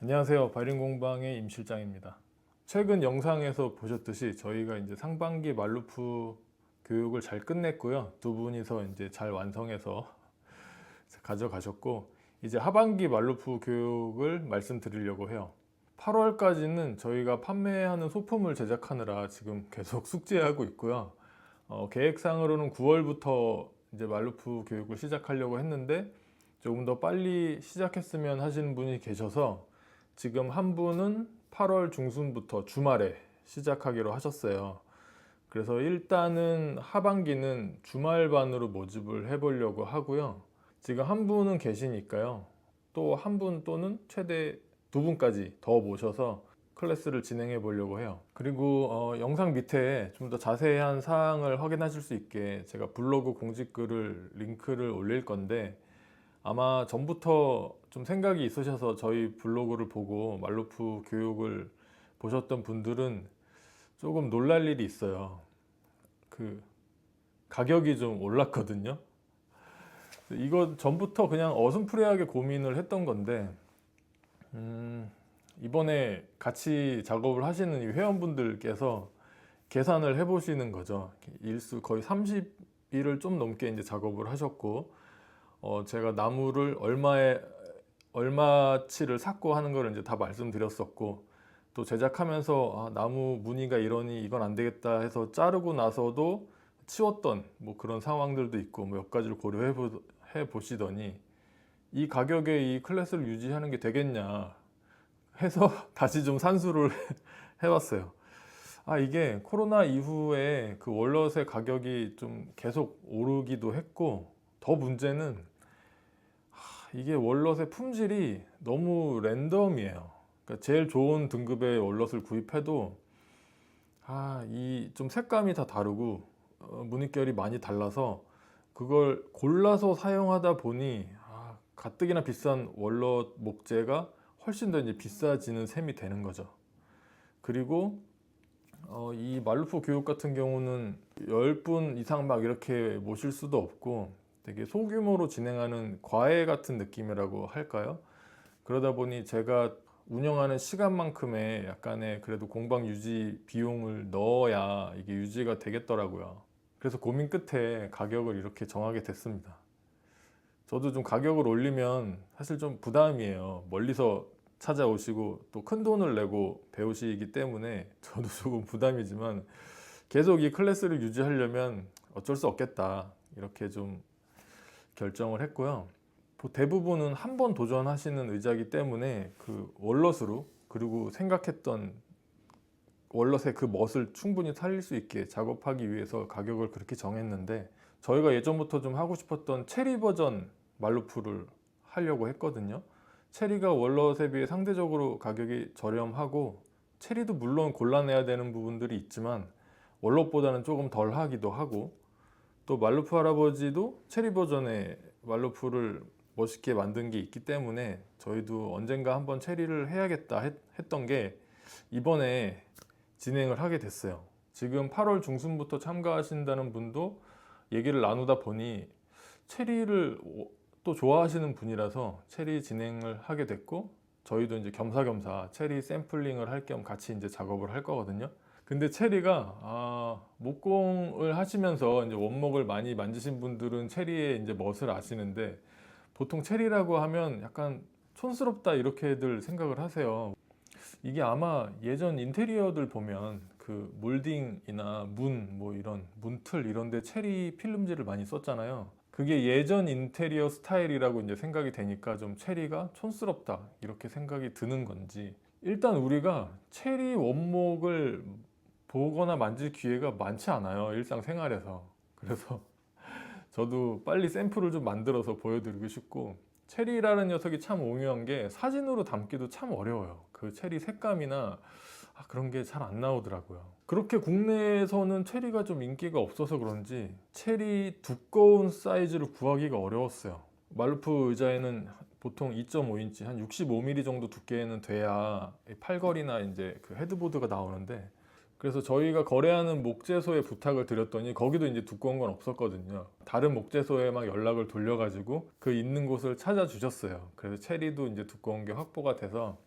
안녕하세요. 바이링공방의 임 실장입니다. 최근 영상에서 보셨듯이 저희가 이제 상반기 말루프 교육을 잘 끝냈고요. 두 분이서 이제 잘 완성해서 가져가셨고, 이제 하반기 말루프 교육을 말씀드리려고 해요. 8월까지는 저희가 판매하는 소품을 제작하느라 지금 계속 숙제하고 있고요. 계획상으로는 9월부터 이제 말루프 교육을 시작하려고 했는데 조금 더 빨리 시작했으면 하시는 분이 계셔서 지금 한 분은 8월 중순부터 주말에 시작하기로 하셨어요. 그래서 일단은 하반기는 주말반으로 모집을 해보려고 하고요. 지금 한 분은 계시니까요. 또 한 분 또는 최대 두 분까지 더 모셔서 클래스를 진행해 보려고 해요. 그리고 영상 밑에 좀 더 자세한 사항을 확인하실 수 있게 제가 블로그 공지글을 링크를 올릴 건데, 아마 전부터 좀 생각이 있으셔서 저희 블로그를 보고 말루프 교육을 보셨던 분들은 조금 놀랄 일이 있어요. 그 가격이 좀 올랐거든요. 이거 전부터 그냥 어슴푸레하게 고민을 했던 건데, 이번에 같이 작업을 하시는 이 회원분들께서 계산을 해 보시는 거죠. 일수 거의 30일을 좀 넘게 이제 작업을 하셨고, 제가 나무를 얼마치를 샀고 하는 걸 이제 다 말씀드렸었고, 또 제작하면서 나무 무늬가 이러니 이건 안 되겠다 해서 자르고 나서도 치웠던 뭐 그런 상황들도 있고, 몇 가지를 고려해 보시더니 이 가격에 이 클래스를 유지하는 게 되겠냐 해서 다시 좀 산수를 해봤어요. 이게 코로나 이후에 그 월넛의 가격이 좀 계속 오르기도 했고, 더 문제는 이게 월넛의 품질이 너무 랜덤이에요. 그러니까 제일 좋은 등급의 월넛을 구입해도 이 좀 색감이 다 다르고 무늬결이 많이 달라서 그걸 골라서 사용하다 보니 가뜩이나 비싼 월넛 목재가 훨씬 더 이제 비싸지는 셈이 되는 거죠. 그리고 이 말루프 교육 같은 경우는 10분 이상 막 이렇게 모실 수도 없고 되게 소규모로 진행하는 과외 같은 느낌이라고 할까요? 그러다 보니 제가 운영하는 시간만큼의 약간의 그래도 공방 유지 비용을 넣어야 이게 유지가 되겠더라고요. 그래서 고민 끝에 가격을 이렇게 정하게 됐습니다. 저도 좀 가격을 올리면 사실 좀 부담이에요. 멀리서 찾아오시고 또 큰 돈을 내고 배우시기 때문에 저도 조금 부담이지만, 계속 이 클래스를 유지하려면 어쩔 수 없겠다 이렇게 좀 결정을 했고요. 대부분은 한 번 도전하시는 의자이기 때문에 그 월넛으로, 그리고 생각했던 월넛의 그 멋을 충분히 살릴 수 있게 작업하기 위해서 가격을 그렇게 정했는데, 저희가 예전부터 좀 하고 싶었던 체리 버전 말루프를 하려고 했거든요. 체리가 월넛에 비해 상대적으로 가격이 저렴하고, 체리도 물론 골라내야 되는 부분들이 있지만 월넛보다는 조금 덜 하기도 하고, 또 말루프 할아버지도 체리 버전의 말루프를 멋있게 만든 게 있기 때문에 저희도 언젠가 한번 체리를 해야겠다 했던 게 이번에 진행을 하게 됐어요. 지금 8월 중순부터 참가하신다는 분도 얘기를 나누다 보니 체리를 또 좋아하시는 분이라서 체리 진행을 하게 됐고, 저희도 이제 겸사겸사 체리 샘플링을 할 겸 같이 이제 작업을 할 거거든요. 근데 체리가 목공을 하시면서 이제 원목을 많이 만지신 분들은 체리의 이제 멋을 아시는데, 보통 체리라고 하면 약간 촌스럽다 이렇게들 생각을 하세요. 이게 아마 예전 인테리어들 보면 그 몰딩이나 문, 뭐 이런 문틀 이런 데 체리 필름지를 많이 썼잖아요. 그게 예전 인테리어 스타일이라고 이제 생각이 되니까 좀 체리가 촌스럽다 이렇게 생각이 드는 건지, 일단 우리가 체리 원목을 보거나 만질 기회가 많지 않아요, 일상생활에서. 그래서 저도 빨리 샘플을 좀 만들어서 보여드리고 싶고, 체리라는 녀석이 참 오묘한 게 사진으로 담기도 참 어려워요. 그 체리 색감이나 그런 게 잘 안 나오더라고요. 그렇게 국내에서는 체리가 좀 인기가 없어서 그런지 체리 두꺼운 사이즈를 구하기가 어려웠어요. 말루프 의자에는 보통 2.5인치 한 65mm 정도 두께는 돼야 팔걸이나 이제 그 헤드보드가 나오는데, 그래서 저희가 거래하는 목재소에 부탁을 드렸더니 거기도 이제 두꺼운 건 없었거든요. 다른 목재소에 막 연락을 돌려가지고 그 있는 곳을 찾아주셨어요. 그래서 체리도 이제 두꺼운 게 확보가 돼서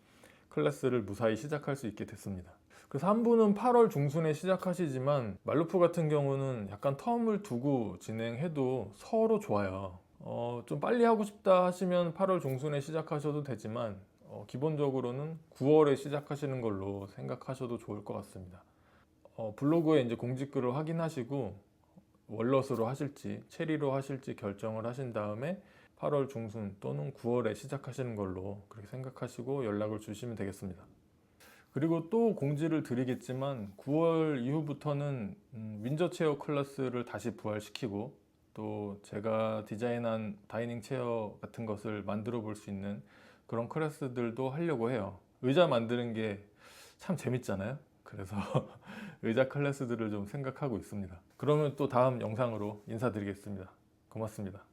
클래스를 무사히 시작할 수 있게 됐습니다. 그래서 한 분은 8월 중순에 시작하시지만 말루프 같은 경우는 약간 텀을 두고 진행해도 서로 좋아요. 좀 빨리 하고 싶다 하시면 8월 중순에 시작하셔도 되지만 기본적으로는 9월에 시작하시는 걸로 생각하셔도 좋을 것 같습니다. 블로그에 이제 공지글을 확인하시고 월넛으로 하실지 체리로 하실지 결정을 하신 다음에 8월 중순 또는 9월에 시작하시는 걸로 그렇게 생각하시고 연락을 주시면 되겠습니다. 그리고 또 공지를 드리겠지만 9월 이후부터는 윈저 체어 클래스를 다시 부활시키고 또 제가 디자인한 다이닝 체어 같은 것을 만들어 볼 수 있는 그런 클래스들도 하려고 해요. 의자 만드는 게 참 재밌잖아요. 그래서 의자 클래스들을 좀 생각하고 있습니다. 그러면 또 다음 영상으로 인사드리겠습니다. 고맙습니다.